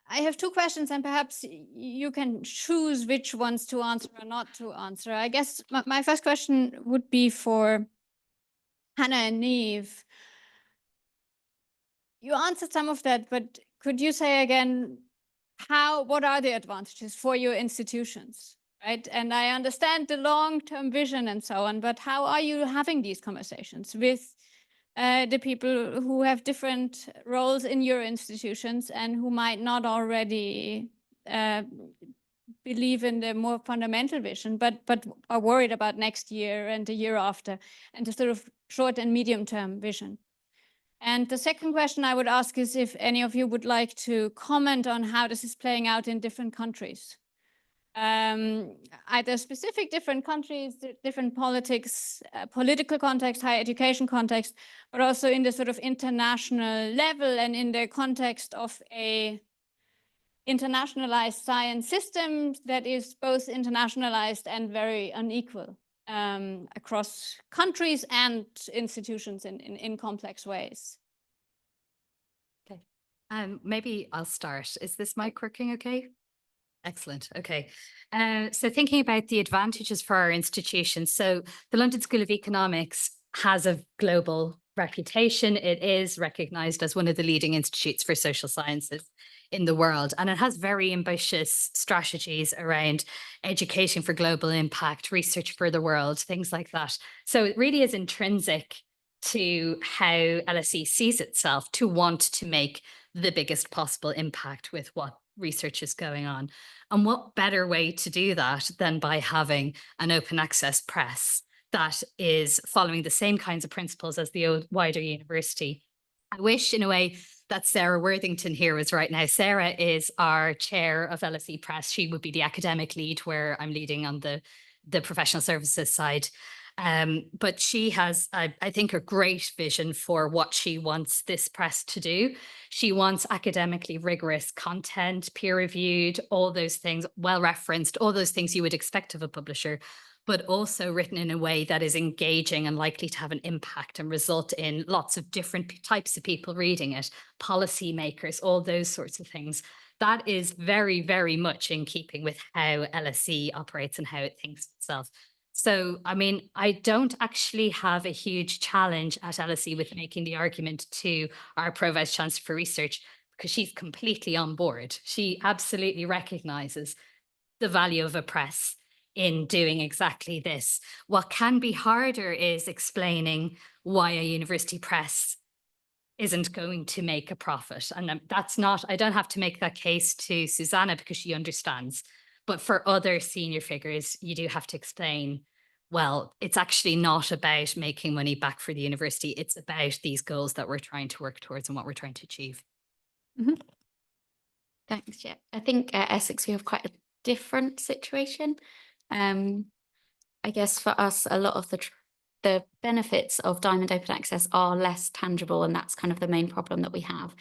I have two questions, and perhaps you can choose which ones to answer or not to answer. I guess my first question would be for Hannah and Niamh. You answered some of that, but could you say again, what are the advantages for your institutions, right? And I understand the long-term vision and so on, but how are you having these conversations with the people who have different roles in your institutions and who might not already believe in the more fundamental vision, but are worried about next year and the year after, and the sort of short and medium-term vision? And the second question I would ask is if any of you would like to comment on how this is playing out in different countries. Either specific different countries, different politics, political context, higher education context, but also in the sort of international level and in the context of a internationalized science system that is both internationalized and very unequal across countries and institutions in complex ways. Okay, maybe I'll start. Is this mic working okay? Excellent. Okay. So thinking about the advantages for our institutions. So the London School of Economics has a global reputation. It is recognized as one of the leading institutes for social sciences in the world. And it has very ambitious strategies around education for global impact, research for the world, things like that. So it really is intrinsic to how LSE sees itself to want to make the biggest possible impact with what research is going on. And what better way to do that than by having an open access press that is following the same kinds of principles as the wider university? I wish, in a way, that Sarah Worthington here was right now. Sarah is our chair of LSE Press. She would be the academic lead, where I'm leading on the professional services side. But she has, I think, a great vision for what she wants this press to do. She wants academically rigorous content, peer-reviewed, all those things, well-referenced, all those things you would expect of a publisher, but also written in a way that is engaging and likely to have an impact and result in lots of different types of people reading it, policymakers, all those sorts of things. That is very, very much in keeping with how LSE operates and how it thinks itself. So, I mean, I don't actually have a huge challenge at LSE with making the argument to our Pro-Vice Chancellor for Research, because she's completely on board. She absolutely recognises the value of a press in doing exactly this. What can be harder is explaining why a university press isn't going to make a profit. And that's not, I don't have to make that case to Susanna because she understands. But for other senior figures, you do have to explain, well, it's actually not about making money back for the university. It's about these goals that we're trying to work towards and what we're trying to achieve. Mm-hmm. Thanks, yeah. I think at Essex, we have quite a different situation. I guess for us, a lot of the benefits of Diamond Open Access are less tangible, and that's kind of the main problem that we have.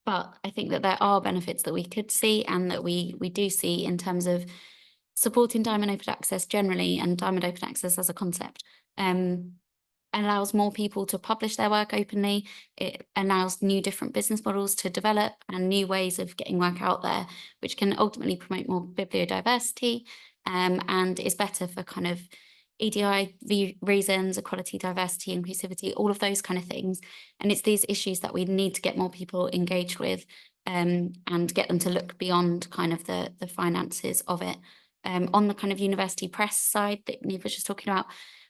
But I think that there are benefits that we could see and that we do see in terms of supporting Diamond Open Access generally and Diamond Open Access as a concept. Allows more people to publish their work openly. It allows new different business models to develop and new ways of getting work out there, which can ultimately promote more bibliodiversity and is better for kind of EDI reasons, equality, diversity, inclusivity, all of those kind of things. And it's these issues that we need to get more people engaged with and get them to look beyond kind of the finances of it. On the kind of university press side that Niamh was just talking about,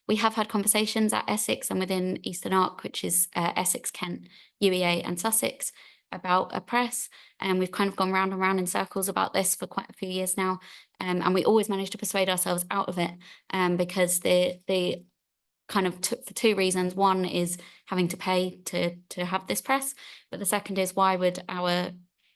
we have had conversations at Essex and within Eastern Arc, which is Essex, Kent, UEA and Sussex, about a press. And we've kind of gone round and round in circles about this for quite a few years now. And we always manage to persuade ourselves out of it because the kind of for two reasons. One is having to pay to have this press, but the second is why would our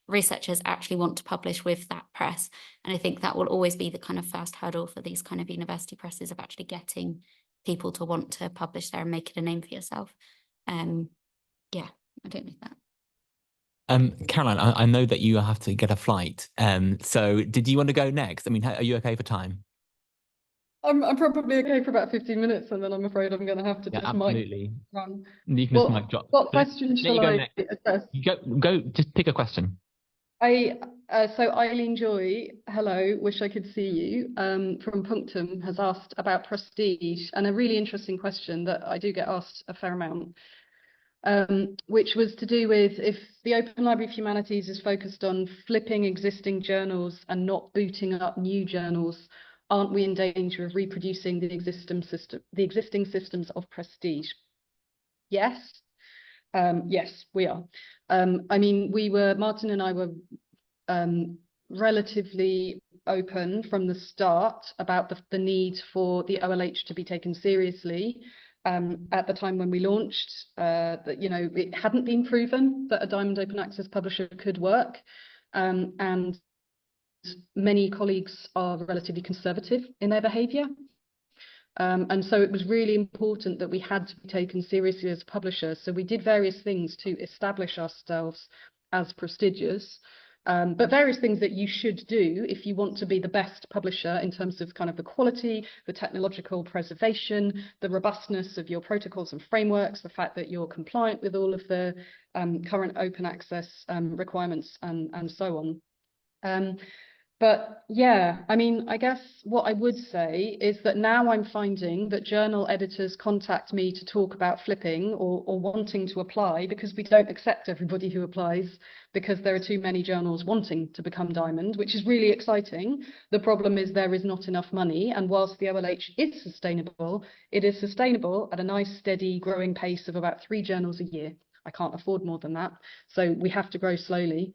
researchers actually want to publish with that press? And I think that will always be the kind of first hurdle for these kind of university presses of actually getting people to want to publish there and make it a name for yourself. Yeah, I don't know that. Caroline, I know that you have to get a flight. So did you want to go next? I mean, are you okay for time? I'm probably okay for about 15 minutes, and then I'm afraid I'm going to have to just absolutely. Run. You can just mic drop. What question shall I address? Go, just pick a question. So Eileen Joy, hello, wish I could see you, from Punctum has asked about prestige, and a really interesting question that I do get asked a fair amount, which was to do with if the Open Library of Humanities is focused on flipping existing journals and not booting up new journals, aren't we in danger of reproducing the existing systems of prestige? Yes. Yes, we are. I mean, Martin and I were relatively open from the start about the need for the OLH to be taken seriously. At the time when we launched, that, you know, it hadn't been proven that a Diamond Open Access publisher could work, and many colleagues are relatively conservative in their behaviour. And so it was really important that we had to be taken seriously as a publisher. So we did various things to establish ourselves as prestigious, but various things that you should do if you want to be the best publisher in terms of kind of the quality, the technological preservation, the robustness of your protocols and frameworks, the fact that you're compliant with all of the current open access requirements and so on. But yeah, I mean, I guess what I would say is that now I'm finding that journal editors contact me to talk about flipping or wanting to apply, because we don't accept everybody who applies because there are too many journals wanting to become Diamond, which is really exciting. The problem is there is not enough money, and whilst the OLH is sustainable, it is sustainable at a nice steady growing pace of about 3 journals a year. I can't afford more than that, so we have to grow slowly.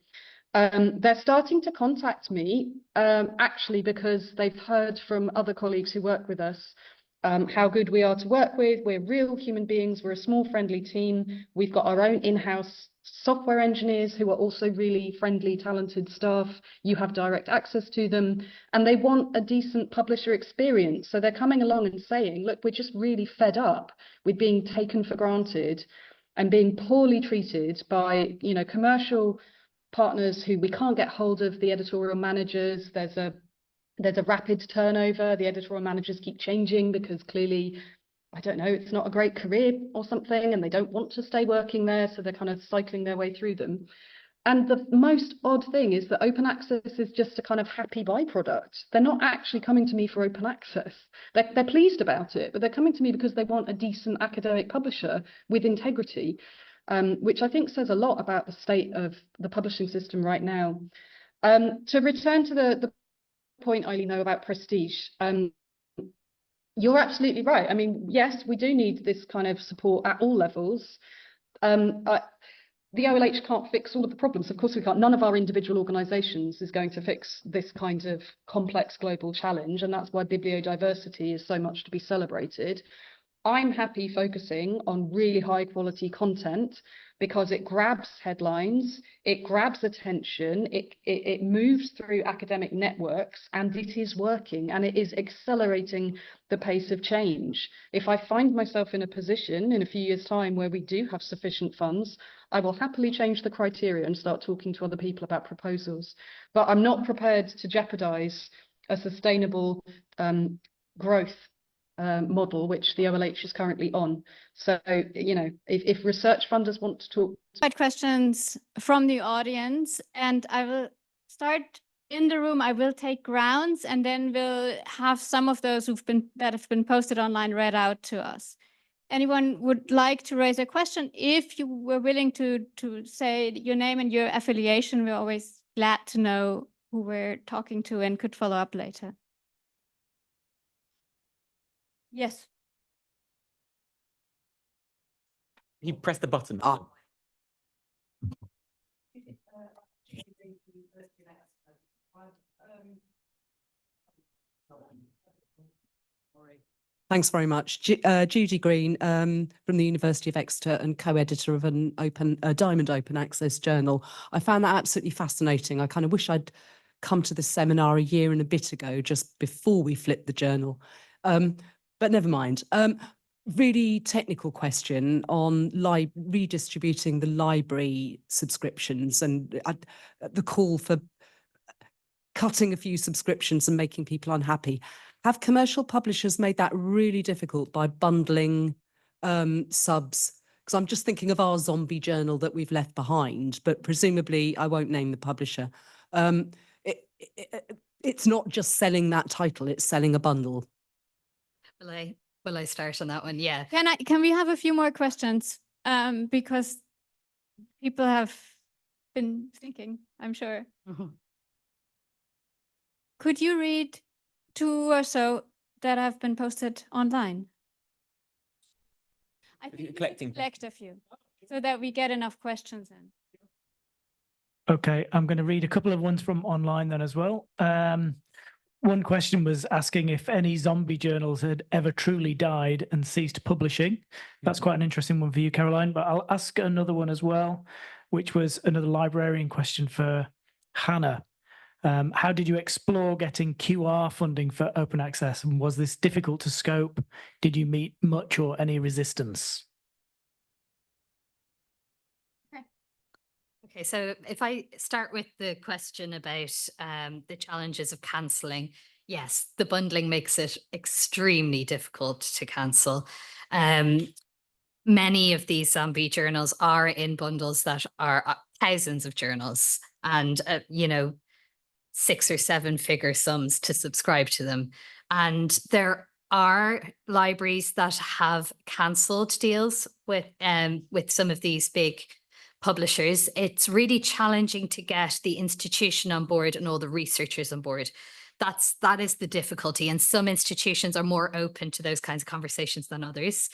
They're starting to contact me, actually, because they've heard from other colleagues who work with us how good we are to work with. We're real human beings. We're a small, friendly team. We've got our own in-house software engineers who are also really friendly, talented staff. You have direct access to them, and they want a decent publisher experience. So they're coming along and saying, look, we're just really fed up with being taken for granted and being poorly treated by, you know, commercial partners who we can't get hold of, the editorial managers. There's a rapid turnover. The editorial managers keep changing because clearly, I don't know, it's not a great career or something, and they don't want to stay working there, so they're kind of cycling their way through them. And the most odd thing is that open access is just a kind of happy byproduct. They're not actually coming to me for open access. They're pleased about it, but they're coming to me because they want a decent academic publisher with integrity. Which I think says a lot about the state of the publishing system right now. To return to the point, Eileen, about prestige, you're absolutely right. I mean, yes, we do need this kind of support at all levels. The OLH can't fix all of the problems. Of course we can't. None of our individual organisations is going to fix this kind of complex global challenge, and that's why bibliodiversity is so much to be celebrated. I'm happy focusing on really high quality content because it grabs headlines, it grabs attention, it moves through academic networks, and it is working, and it is accelerating the pace of change. If I find myself in a position in a few years' time where we do have sufficient funds, I will happily change the criteria and start talking to other people about proposals. But I'm not prepared to jeopardize a sustainable growth model, which the OLH is currently on. So, you know, if research funders want to talk. Questions from the audience, and I will start in the room. I will take rounds, and then we'll have some of those that have been posted online read out to us. Anyone would like to raise a question? If you were willing to say your name and your affiliation, we're always glad to know who we're talking to and could follow up later. Yes. You press the button. Thanks very much. Judy Green from the University of Exeter and co-editor of a Diamond Open Access journal. I found that absolutely fascinating. I kind of wish I'd come to this seminar a year and a bit ago, just before we flipped the journal. But never mind. Really technical question on redistributing the library subscriptions and the call for cutting a few subscriptions and making people unhappy. Have commercial publishers made that really difficult by bundling subs Because I'm just thinking of our zombie journal that we've left behind, but presumably I won't name the publisher. It's not just selling that title, it's selling a bundle. Will I start on that one? Yeah. Can we have a few more questions? Because people have been thinking, I'm sure. Could you read 2 or so that have been posted online? I think Collecting. collect a few so that we get enough questions in. Okay, I'm going to read a couple of ones from online then as well. One question was asking if any zombie journals had ever truly died and ceased publishing. That's quite an interesting one for you, Caroline, but I'll ask another one as well, which was another librarian question for Hannah. How did you explore getting QR funding for open access? And was this difficult to scope? Did you meet much or any resistance? Okay, so if I start with the question about the challenges of cancelling, yes, the bundling makes it extremely difficult to cancel. Many of these zombie journals are in bundles that are thousands of journals and, 6 or 7 figure sums to subscribe to them. And there are libraries that have cancelled deals with some of these big publishers. It's really challenging to get the institution on board and all the researchers on board. That is the difficulty. And some institutions are more open to those kinds of conversations than others.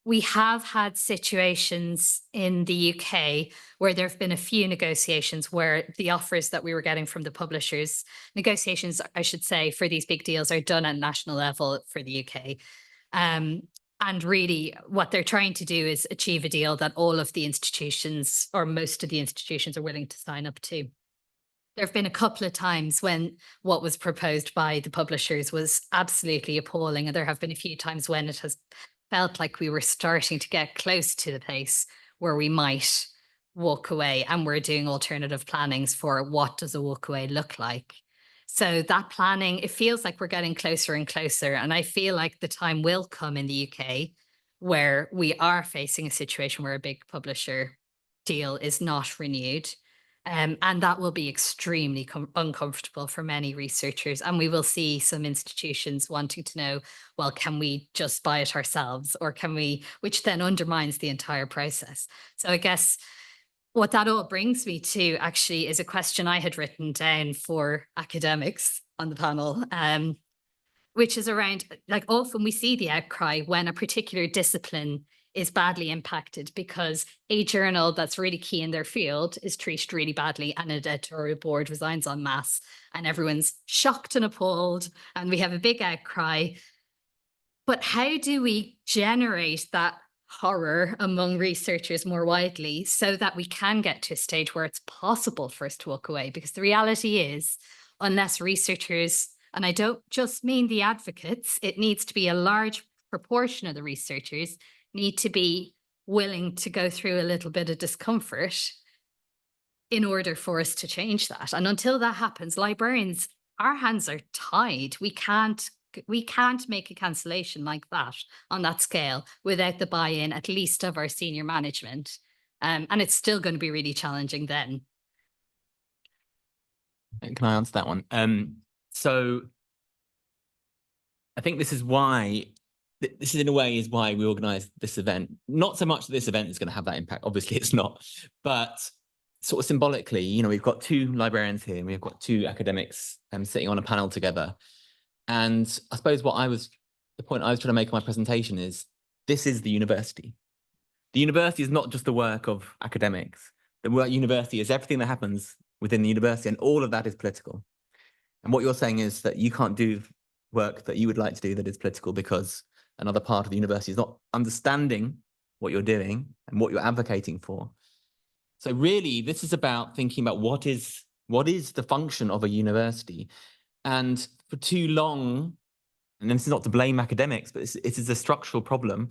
We have had situations in the UK where there have been a few negotiations where the offers that we were getting from the publishers, negotiations, I should say, for these big deals are done at national level for the UK. And really what they're trying to do is achieve a deal that all of the institutions or most of the institutions are willing to sign up to. There have been a couple of times when what was proposed by the publishers was absolutely appalling. And there have been a few times when it has felt like we were starting to get close to the place where we might walk away, and we're doing alternative plannings for what does a walk away look like. So that planning, it feels like we're getting closer and closer. And I feel like the time will come in the UK where we are facing a situation where a big publisher deal is not renewed. And that will be extremely uncomfortable for many researchers. And we will see some institutions wanting to know, well, can we just buy it ourselves, or can we, which then undermines the entire process. So I guess what that all brings me to actually is a question I had written down for academics on the panel, which is around, like, often we see the outcry when a particular discipline is badly impacted because a journal that's really key in their field is treated really badly and an editorial board resigns en masse and everyone's shocked and appalled and we have a big outcry. But how do we generate that horror among researchers more widely so that we can get to a stage where it's possible for us to walk away? Because the reality is, unless researchers, and I don't just mean the advocates, it needs to be a large proportion of the researchers need to be willing to go through a little bit of discomfort in order for us to change that. And until that happens, librarians, our hands are tied. We can't make a cancellation like that on that scale without the buy-in, at least of our senior management. And it's still going to be really challenging then. Can I answer that one? So I think this is why, this is in a way is why we organized this event. Not so much that this event is going to have that impact, obviously it's not, but sort of symbolically, we've got 2 librarians here and we've got 2 academics sitting on a panel together. And I suppose the point I was trying to make in my presentation is this is the university. The university is not just the work of academics. The work university is everything that happens within the university, and all of that is political. And what you're saying is that you can't do work that you would like to do that is political because another part of the university is not understanding what you're doing and what you're advocating for. So really, this is about thinking about what is the function of a university. And for too long, and this is not to blame academics, but it is a structural problem.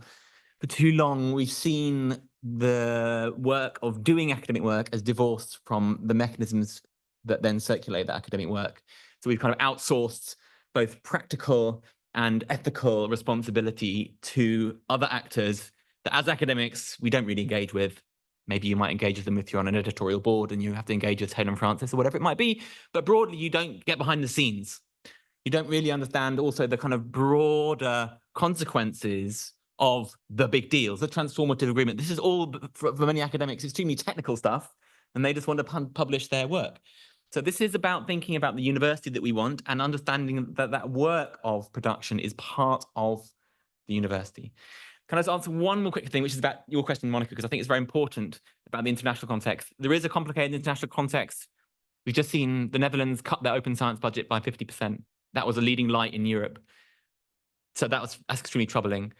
For too long, we've seen the work of doing academic work as divorced from the mechanisms that then circulate that academic work. So we've kind of outsourced both practical and ethical responsibility to other actors that as academics, we don't really engage with. Maybe you might engage with them if you're on an editorial board and you have to engage with Taylor and Francis or whatever it might be. But broadly, you don't get behind the scenes. You don't really understand also the kind of broader consequences of the big deals, the transformative agreement. This is all, for many academics, extremely technical stuff, and they just want to publish their work. So this is about thinking about the university that we want and understanding that that work of production is part of the university. Can I just answer one more quick thing, which is about your question, Monika, because I think it's very important about the international context. There is a complicated international context. We've just seen the Netherlands cut their open science budget by 50%. That was a leading light in Europe. So that's extremely troubling.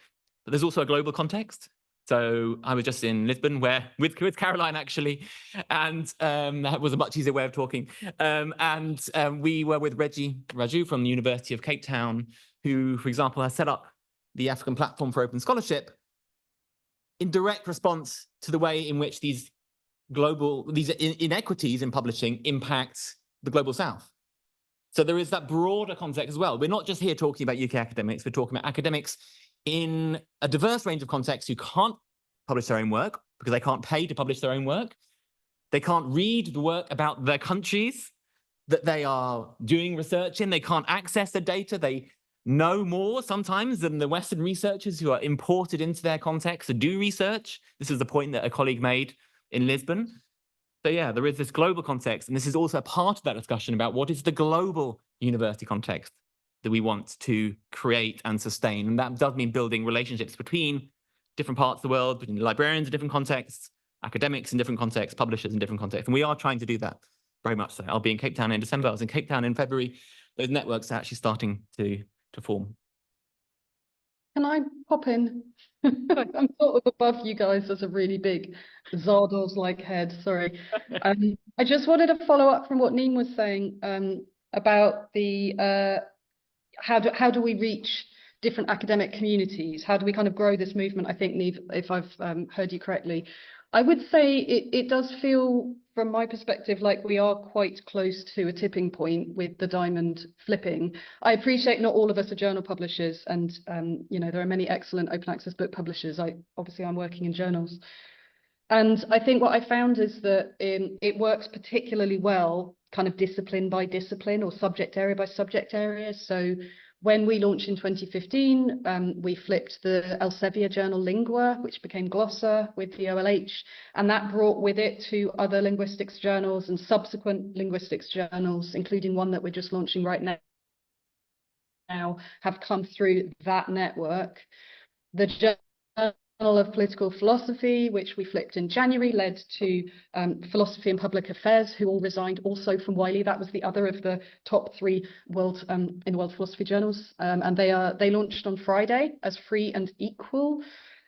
But there's also a global context. So I was just in Lisbon, where with Caroline actually, and that was a much easier way of talking. We were with Raju from the University of Cape Town, who, for example, has set up the African Platform for Open Scholarship in direct response to the way in which these inequities in publishing impact the Global South. So there is that broader context as well. We're not just here talking about UK academics, we're talking about academics in a diverse range of contexts who can't publish their own work because they can't pay to publish their own work. They can't read the work about their countries that they are doing research in. They can't access the data. They know more sometimes than the Western researchers who are imported into their context to do research. This is the point that a colleague made in Lisbon. So yeah, there is this global context, and this is also a part of that discussion about what is the global university context that we want to create and sustain. And that does mean building relationships between different parts of the world, between librarians in different contexts, academics in different contexts, publishers in different contexts. And we are trying to do that very much so. I'll be in Cape Town in December. I was in Cape Town in February. Those networks are actually starting to form. Can I pop in? I'm sort of above you guys. There's a really big Zardoz-like head. Sorry. I just wanted to follow up from what Niamh was saying about the how do we reach different academic communities? How do we kind of grow this movement? I think, Niamh, if I've heard you correctly, I would say it does feel, from my perspective, like we are quite close to a tipping point with the diamond flipping. I appreciate not all of us are journal publishers, and you know, there are many excellent open access book publishers. Obviously I'm working in journals, and I think what I found is that it works particularly well, kind of discipline by discipline or subject area by subject area. So when we launched in 2015, we flipped the Elsevier journal Lingua, which became Glossa with the OLH, and that brought with it 2 other linguistics journals and subsequent linguistics journals, including one that we're just launching right now, have come through that network. The Journal of Political Philosophy, which we flipped in January, led to Philosophy and Public Affairs, who all resigned also from Wiley. That was the other of the top 3 world in world philosophy journals, and they launched on Friday as free and equal.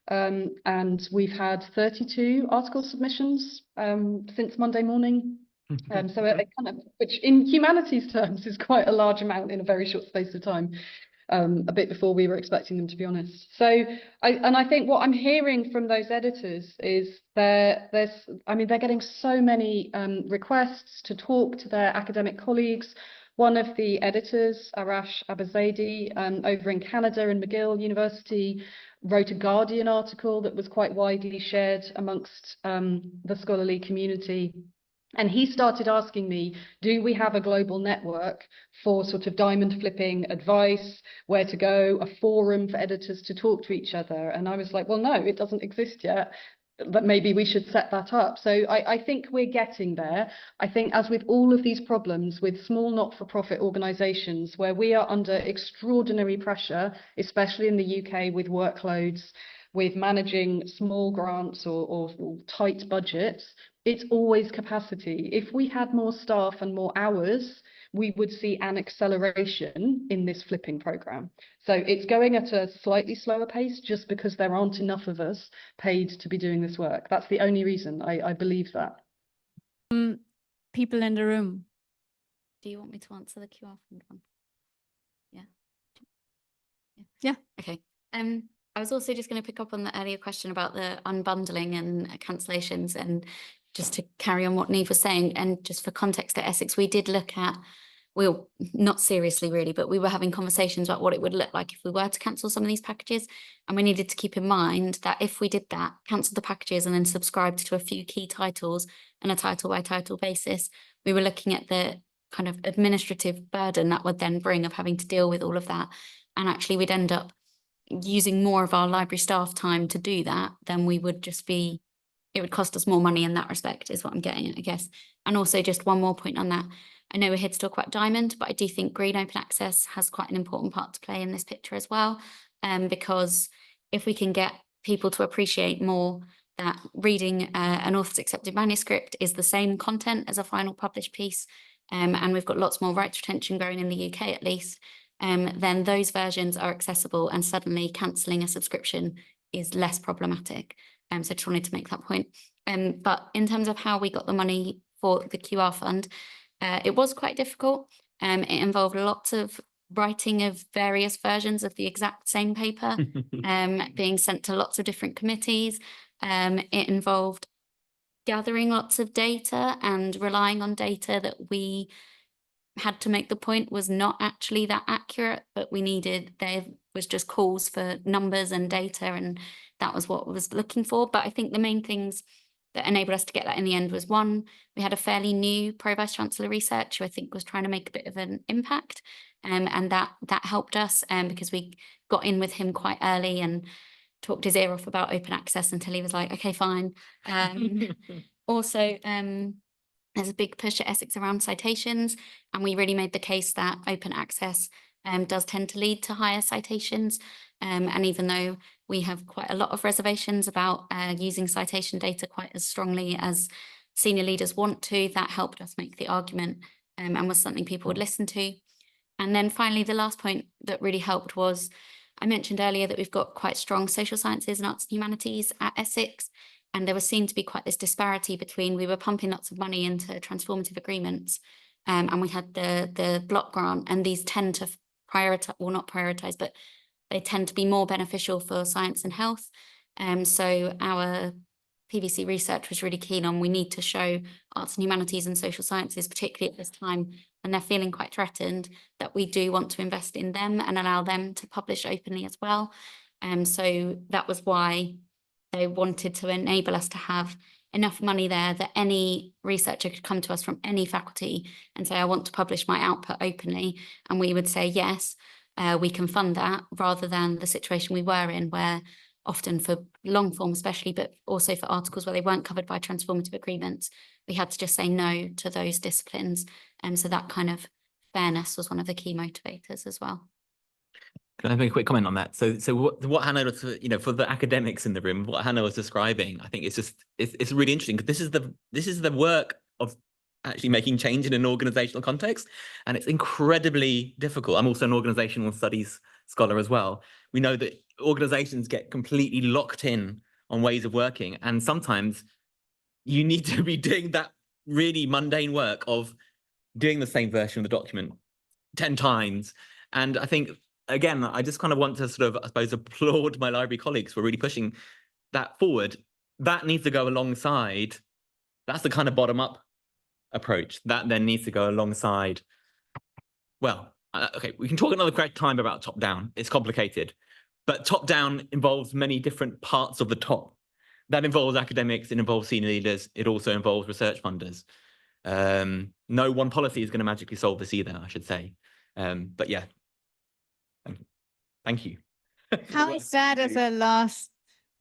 And we've had 32 article submissions since Monday morning. So it kind of, which in humanities terms is quite a large amount in a very short space of time. A bit before we were expecting them, to be honest. So I think what I'm hearing from those editors is they're getting so many requests to talk to their academic colleagues. One of the editors, Arash Abazadi, over in Canada in McGill University, wrote a Guardian article that was quite widely shared amongst the scholarly community. And he started asking me, do we have a global network for sort of diamond flipping advice, where to go, a forum for editors to talk to each other? And I was like, well, no, it doesn't exist yet, but maybe we should set that up. So I think we're getting there. I think, as with all of these problems with small not-for-profit organisations, where we are under extraordinary pressure, especially in the UK with workloads, with managing small grants or tight budgets, it's always capacity. If we had more staff and more hours, we would see an acceleration in this flipping programme. So it's going at a slightly slower pace just because there aren't enough of us paid to be doing this work. That's the only reason. I believe that. People in the room. Do you want me to answer the QR one? Yeah. Okay. I was also just going to pick up on the earlier question about the unbundling and cancellations, and just to carry on what Niamh was saying, and just for context at Essex, we did look at well, not seriously really, but we were having conversations about what it would look like if we were to cancel some of these packages. And we needed to keep in mind that if we did that, cancel the packages and then subscribed to a few key titles on a title by title basis, we were looking at the kind of administrative burden that would then bring of having to deal with all of that. And actually we'd end up using more of our library staff time to do that than we would just be, it would cost us more money in that respect, is what I'm getting at, I guess. And also just one more point on that. I know we're here to talk about Diamond, but I do think green open access has quite an important part to play in this picture as well. Because if we can get people to appreciate more that reading an author's accepted manuscript is the same content as a final published piece, and we've got lots more rights retention growing in the UK at least, then those versions are accessible and suddenly cancelling a subscription is less problematic. So just wanted to make that point. But in terms of how we got the money for the QR fund, it was quite difficult. It involved lots of writing of various versions of the exact same paper, being sent to lots of different committees. It involved gathering lots of data and relying on data that we had to make the point was not actually that accurate, but we needed, there was just calls for numbers and data, and that was what I was looking for. But I think the main things that enabled us to get that in the end was, one, we had a fairly new Pro-Vice Chancellor research who I think was trying to make a bit of an impact, and that helped us because we got in with him quite early and talked his ear off about open access until he was like, okay, fine. Also, there's a big push at Essex around citations, and we really made the case that open access does tend to lead to higher citations. And even though we have quite a lot of reservations about using citation data quite as strongly as senior leaders want to, that helped us make the argument and was something people would listen to. And then finally, the last point that really helped was, I mentioned earlier that we've got quite strong social sciences and arts and humanities at Essex, and there was seen to be quite this disparity between, we were pumping lots of money into transformative agreements, and we had the block grant, and these tend to prioritize, well, not prioritize, but they tend to be more beneficial for science and health. So our PVC research was really keen on, we need to show arts and humanities and social sciences, particularly at this time when they're feeling quite threatened, that we do want to invest in them and allow them to publish openly as well. So that was why they wanted to enable us to have enough money there that any researcher could come to us from any faculty and say, I want to publish my output openly. And we would say, yes, we can fund that, rather than the situation we were in, where often for long form especially, but also for articles where they weren't covered by transformative agreements, we had to just say no to those disciplines. And so that kind of fairness was one of the key motivators as well. Can I make a quick comment on that? So what Hannah was, for the academics in the room, what Hannah was describing, I think it's really interesting, because this is the work of actually making change in an organizational context, and it's incredibly difficult. I'm also an organizational studies scholar as well. We know that organizations get completely locked in on ways of working, and sometimes you need to be doing that really mundane work of doing the same version of the document 10 times. And I think, again, I just kind of want to sort of, I suppose, applaud my library colleagues for really pushing that forward. That needs to go alongside, that's the kind of bottom-up approach that then needs to go alongside, well, okay, we can talk another correct time about top-down. It's complicated, but top-down involves many different parts of the top. That involves academics, it involves senior leaders, it also involves research funders. No one policy is going to magically solve this either, I should say. But yeah, thank you. How is that as a last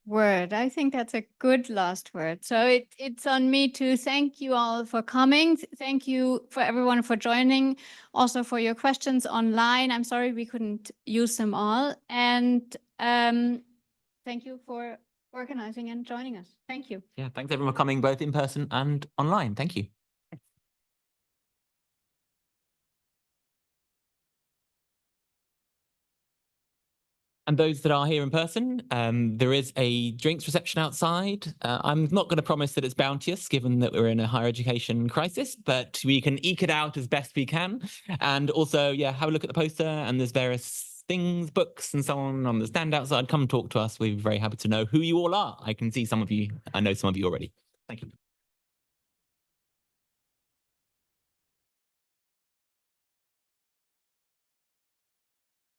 word? I think that's a good last word. So it's on me to thank you all for coming. Thank you for everyone for joining, also for your questions online. I'm sorry we couldn't use them all. And thank you for organizing and joining us. Thank you. Yeah, thanks everyone for coming, both in person and online. Thank you. And those that are here in person, there is a drinks reception outside. I'm not going to promise that it's bounteous, given that we're in a higher education crisis, but we can eke it out as best we can. And also, yeah, have a look at the poster, and there's various things, books and so on the stand outside. Come talk to us. We're very happy to know who you all are. I can see some of you. I know some of you already. Thank you.